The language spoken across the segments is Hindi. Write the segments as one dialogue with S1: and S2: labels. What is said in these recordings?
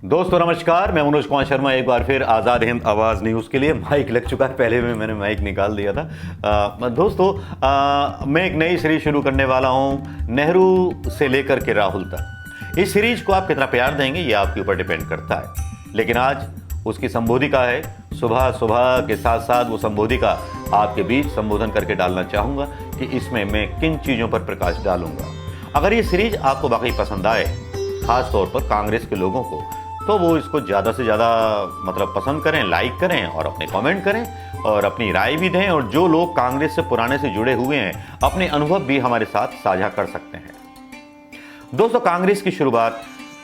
S1: दोस्तों नमस्कार, मैं मनोज कुमार शर्मा एक बार फिर आज़ाद हिंद आवाज़ न्यूज़ के लिए माइक लग चुका है। पहले में मैंने माइक निकाल दिया था। दोस्तों मैं एक नई सीरीज शुरू करने वाला हूं, नेहरू से लेकर के राहुल तक। इस सीरीज को आप कितना प्यार देंगे ये आपके ऊपर डिपेंड करता है, लेकिन आज उसकी संबोधिका है। सुबह सुबह के साथ साथ वो संबोधिका आपके बीच संबोधन करके डालना चाहूँगा कि इसमें मैं किन चीज़ों पर प्रकाश डालूंगा। अगर ये सीरीज आपको वाकई पसंद आए, खास तौर पर कांग्रेस के लोगों को, तो वो इसको ज़्यादा से ज़्यादा पसंद करें, लाइक करें और अपने कमेंट करें और अपनी राय भी दें। और जो लोग कांग्रेस से पुराने से जुड़े हुए हैं अपने अनुभव भी हमारे साथ साझा कर सकते हैं। दोस्तों, कांग्रेस की शुरुआत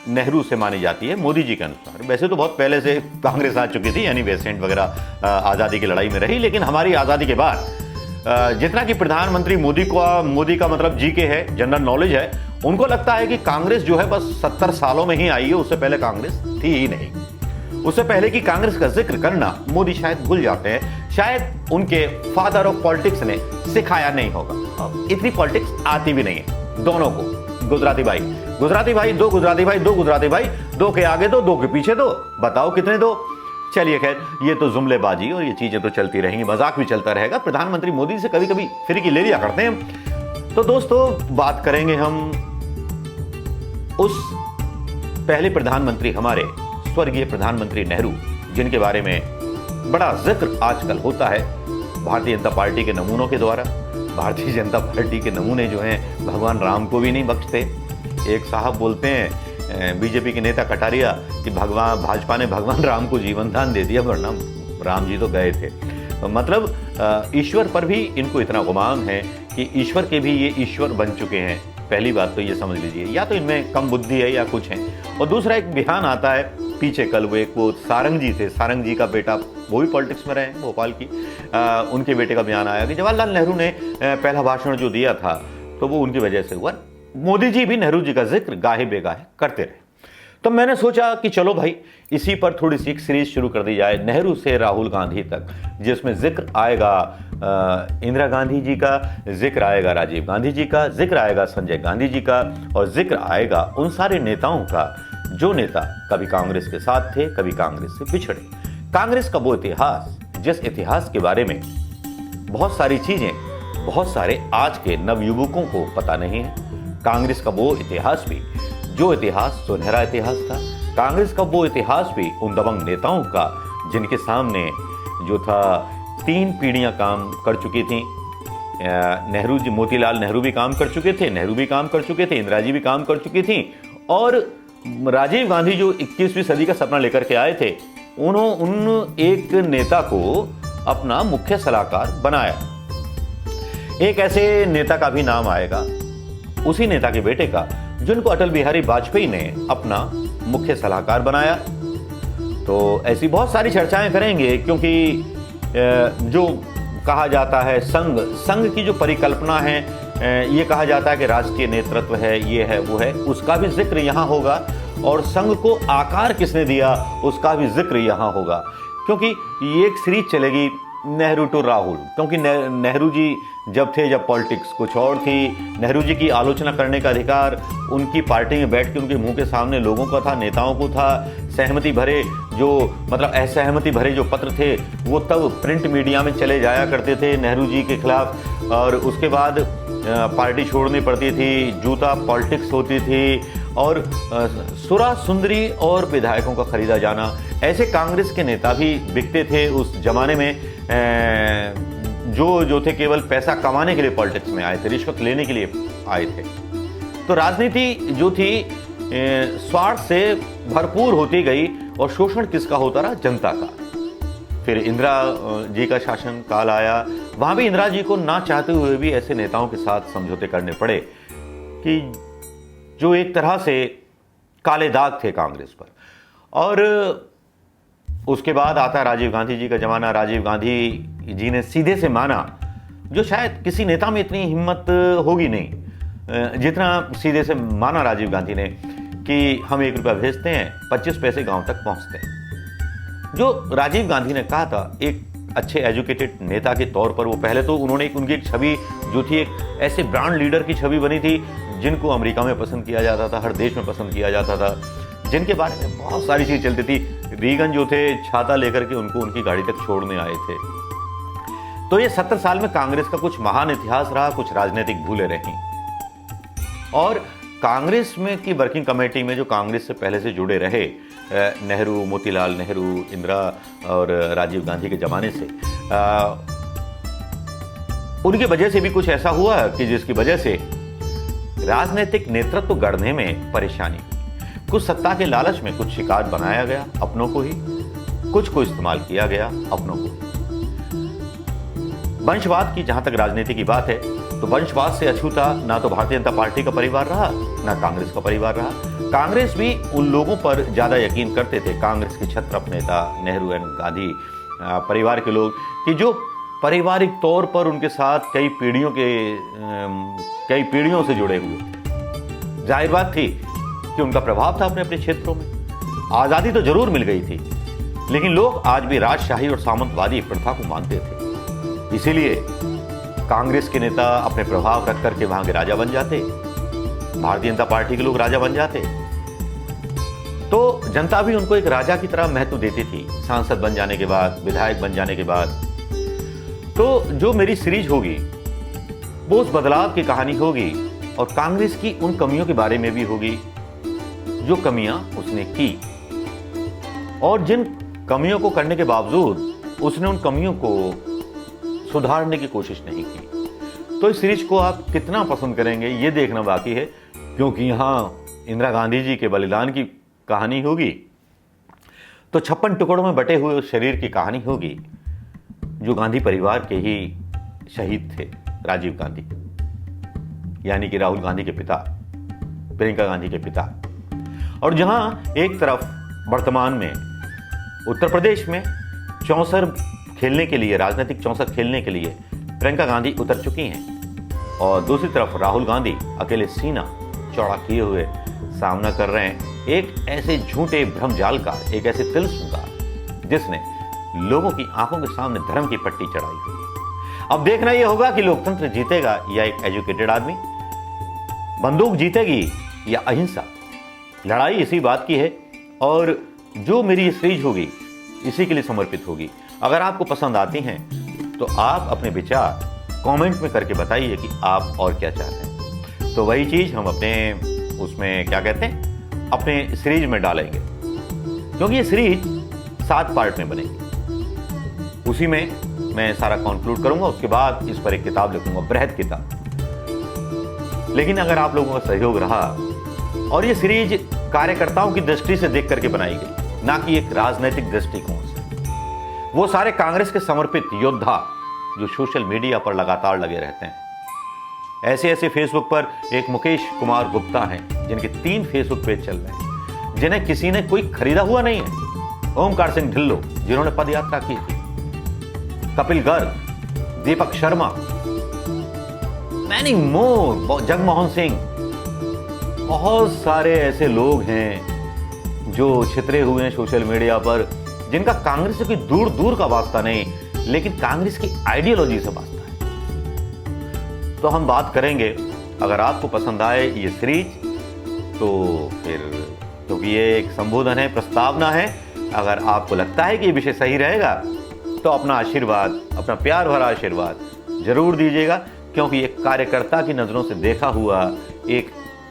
S1: नेहरू से मानी जाती है, मोदी जी के अनुसार। वैसे तो बहुत पहले से कांग्रेस आ चुकी थी, यानी वेस्टर्न वगैरह आज़ादी की लड़ाई में रही, लेकिन हमारी आज़ादी के बाद जितना कि प्रधानमंत्री मोदी का मतलब जी के है, जनरल नॉलेज है, उनको लगता है कि कांग्रेस जो है बस 70 सालों में ही आई है। उससे पहले कांग्रेस थी ही नहीं। उससे पहले की कांग्रेस का जिक्र करना मोदी शायद भूल जाते हैं। शायद उनके फादर ऑफ पॉलिटिक्स ने सिखाया नहीं होगा। इतनी पॉलिटिक्स आती भी नहीं है दोनों को। गुजराती भाई, दो गुजराती भाई, दो के आगे दो के पीछे दो, बताओ कितने दो। चलिए खैर, ये तो जुमलेबाजी और ये चीजें तो चलती रहेंगी, मजाक भी चलता रहेगा। प्रधानमंत्री मोदी से कभी कभी फिरकी ले लिया करते हैं। तो दोस्तों, बात करेंगे हम उस पहले प्रधानमंत्री, हमारे स्वर्गीय प्रधानमंत्री नेहरू, जिनके बारे में बड़ा जिक्र आजकल होता है भारतीय जनता पार्टी के नमूनों के द्वारा। भारतीय जनता पार्टी के नमूने जो हैं भगवान राम को भी नहीं बख्शते। एक साहब बोलते हैं, बीजेपी के नेता कटारिया, कि भाजपा ने भगवान राम को जीवन दान दे दिया, वरना राम जी तो गए थे। मतलब ईश्वर पर भी इनको इतना गुमान है कि ईश्वर के भी ये ईश्वर बन चुके हैं। पहली बात तो ये समझ लीजिए, या तो इनमें कम बुद्धि है या कुछ है। और दूसरा, एक बयान आता है पीछे, कल वो सारंग जी थे, सारंग जी का बेटा, वो भी पॉलिटिक्स में रहे, भोपाल की, उनके बेटे का बयान आया कि जवाहरलाल नेहरू ने पहला भाषण जो दिया था तो वो उनकी वजह से हुआ। मोदी जी भी नेहरू जी का जिक्र गाहे बेगाहे करते रहे। तो मैंने सोचा कि चलो भाई, इसी पर थोड़ी सी एक सीरीज शुरू कर दी जाए, नेहरू से राहुल गांधी तक, जिसमें जिक्र आएगा इंदिरा गांधी जी का, जिक्र आएगा राजीव गांधी जी का, जिक्र आएगा संजय गांधी जी का, और जिक्र आएगा उन सारे नेताओं का जो नेता कभी कांग्रेस के साथ थे, कभी कांग्रेस से पिछड़े। कांग्रेस का वो इतिहास, जिस इतिहास के बारे में बहुत सारी चीजें, बहुत सारे आज के नवयुवकों को पता नहीं है। कांग्रेस का वो इतिहास भी, जो इतिहास सुनहरा इतिहास था। कांग्रेस का वो इतिहास भी उन दबंग नेताओं का, जिनके सामने जो था 3 पीढ़ियां काम कर चुकी थी। नेहरू जी, मोतीलाल नेहरू भी काम कर चुके थे, नेहरू भी काम कर चुके थे, इंदिरा जी भी काम कर चुकी थी, और राजीव गांधी जो 21वीं सदी का सपना लेकर के आए थे, उन एक नेता को अपना मुख्य सलाहकार बनाया। एक ऐसे नेता का भी नाम आएगा, उसी नेता के बेटे का, जिनको अटल बिहारी वाजपेयी ने अपना मुख्य सलाहकार बनाया। तो ऐसी बहुत सारी चर्चाएं करेंगे, क्योंकि जो कहा जाता है संघ की जो परिकल्पना है, ये कहा जाता है कि राष्ट्रीय नेतृत्व है, ये है वो है, उसका भी जिक्र यहाँ होगा। और संघ को आकार किसने दिया, उसका भी जिक्र यहाँ होगा। क्योंकि ये एक सीरीज चलेगी नेहरू टू राहुल, क्योंकि नेहरू जी जब पॉलिटिक्स कुछ और थी। नेहरू जी की आलोचना करने का अधिकार उनकी पार्टी में बैठ के उनके मुंह के सामने लोगों का था, नेताओं को था। असहमति भरे जो पत्र थे वो तब प्रिंट मीडिया में चले जाया करते थे नेहरू जी के खिलाफ, और उसके बाद पार्टी छोड़नी पड़ती थी, जूता पॉलिटिक्स होती थी, और सुरा सुंदरी और विधायकों का खरीदा जाना। ऐसे कांग्रेस के नेता भी बिकते थे उस जमाने में, जो थे केवल पैसा कमाने के लिए पॉलिटिक्स में आए थे, रिश्वत लेने के लिए आए थे। तो राजनीति जो थी स्वार्थ से भरपूर होती गई, और शोषण किसका होता रहा, जनता का। फिर इंदिरा जी का शासन काल आया, वहां भी इंदिरा जी को ना चाहते हुए भी ऐसे नेताओं के साथ समझौते करने पड़े कि जो एक तरह से काले दाग थे कांग्रेस पर। और उसके बाद आता राजीव गांधी जी का जमाना। राजीव गांधी जी ने सीधे से माना, जो शायद किसी नेता में इतनी हिम्मत होगी नहीं जितना सीधे से माना राजीव गांधी ने, कि हम 1 रुपया भेजते हैं, 25 पैसे गांव तक पहुंचते हैं। जो राजीव गांधी ने कहा था, एक अच्छे एजुकेटेड नेता के तौर पर, वो पहले तो उन्होंने उनकी एक छवि जो थी, एक ऐसे ब्रांड लीडर की छवि बनी थी जिनको अमेरिका में पसंद किया जाता था, हर देश में पसंद किया जाता था। जिनके बारे में बहुत सारी चीज चलती थी। रीगन जो थे छाता लेकर के उनको उनकी गाड़ी तक छोड़ने आए थे। तो ये 70 साल में कांग्रेस का कुछ महान इतिहास रहा, कुछ राजनीतिक भूलें रहीं। और कांग्रेस में की वर्किंग कमेटी में जो कांग्रेस से पहले से जुड़े रहे, नेहरू, मोतीलाल नेहरू, इंदिरा और राजीव गांधी के ज़माने से, उनकी वजह से भी कुछ ऐसा हुआ कि जिसकी वजह से राजनीतिक नेतृत्व गढ़ने में परेशानी हुई। कुछ सत्ता के लालच में कुछ शिकार बनाया गया अपनों को ही, कुछ को इस्तेमाल किया गया अपनों को ही। वंशवाद की जहां तक राजनीति की बात है तो वंशवाद से अछूता ना तो भारतीय जनता पार्टी का परिवार रहा, ना कांग्रेस का परिवार रहा। कांग्रेस भी उन लोगों पर ज्यादा यकीन करते थे, कांग्रेस के छत्रप नेता नेहरू एंड गांधी परिवार के लोग, कि जो पारिवारिक तौर पर उनके साथ कई पीढ़ियों से जुड़े हुए थे। जाहिर बात थी कि उनका प्रभाव था अपने अपने क्षेत्रों में। आजादी तो जरूर मिल गई थी, लेकिन लोग आज भी राजशाही और सामंतवादी प्रथा को मानते थे। इसीलिए कांग्रेस के नेता अपने प्रभाव रख करके वहां के राजा बन जाते, भारतीय जनता पार्टी के लोग राजा बन जाते, तो जनता भी उनको एक राजा की तरह महत्व देती थी। सांसद बन जाने के बाद, विधायक बन जाने के बाद। तो जो मेरी सीरीज होगी वो उस बदलाव की कहानी होगी और कांग्रेस की उन कमियों के बारे में भी होगी जो कमियां उसने की, और जिन कमियों को करने के बावजूद उसने उन कमियों को सुधारने की कोशिश नहीं की। तो इस सीरीज को आप कितना पसंद करेंगे ये देखना बाकी है, क्योंकि यहां इंदिरा गांधी जी के बलिदान की कहानी होगी, तो 56 टुकड़ों में बटे हुए उस शरीर की कहानी होगी जो गांधी परिवार के ही शहीद थे, राजीव गांधी, यानी कि राहुल गांधी के पिता, प्रियंका गांधी के पिता। और जहां एक तरफ वर्तमान में उत्तर प्रदेश में चौसर खेलने के लिए, राजनीतिक चौसर खेलने के लिए प्रियंका गांधी उतर चुकी हैं, और दूसरी तरफ राहुल गांधी अकेले सीना चौड़ा किए हुए सामना कर रहे हैं एक ऐसे झूठे भ्रमजाल का, एक ऐसे तिलिस्म का जिसने लोगों की आंखों के सामने धर्म की पट्टी चढ़ाई हुई है। अब देखना यह होगा कि लोकतंत्र जीतेगा या एक एजुकेटेड आदमी, बंदूक जीतेगी या अहिंसा। लड़ाई इसी बात की है, और जो मेरी ये सीरीज होगी इसी के लिए समर्पित होगी। अगर आपको पसंद आती हैं तो आप अपने विचार कमेंट में करके बताइए कि आप और क्या चाहते हैं। तो वही चीज़ हम अपने उसमें क्या कहते हैं, अपने सीरीज में डालेंगे, क्योंकि ये सीरीज 7 पार्ट में बनेगी। उसी में मैं सारा कंक्लूड करूंगा, उसके बाद इस पर एक किताब लिखूंगा, बृहद किताब। लेकिन अगर आप लोगों का सहयोग रहा, और ये सीरीज कार्यकर्ताओं की दृष्टि से देख करके बनाई गई, ना कि एक राजनीतिक दृष्टिकोण से, वो सारे कांग्रेस के समर्पित योद्धा जो सोशल मीडिया पर लगातार लगे रहते हैं, ऐसे ऐसे फेसबुक पर एक मुकेश कुमार गुप्ता हैं जिनके 3 फेसबुक पेज चल रहे हैं, जिन्हें किसी ने कोई खरीदा हुआ नहीं है। ओमकार सिंह ढिल्लो जिन्होंने पदयात्रा की थी, कपिल गर्ग, दीपक शर्मा, मैनी मोर, जगमोहन सिंह, बहुत सारे ऐसे लोग हैं जो छितरे हुए हैं सोशल मीडिया पर, जिनका कांग्रेस से कोई दूर दूर का वास्ता नहीं, लेकिन कांग्रेस की आइडियोलॉजी से वास्ता है। तो हम बात करेंगे, अगर आपको पसंद आए ये सीरीज तो फिर, क्योंकि ये एक संबोधन है, प्रस्तावना है, अगर आपको लगता है कि ये विषय सही रहेगा तो अपना आशीर्वाद, अपना प्यार भरा आशीर्वाद जरूर दीजिएगा, क्योंकि ये कार्यकर्ता की नज़रों से देखा हुआ एक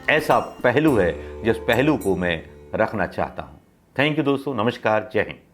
S1: ऐसा पहलू है जिस पहलू को मैं रखना चाहता हूँ। थैंक यू दोस्तों, नमस्कार, जय हिंद।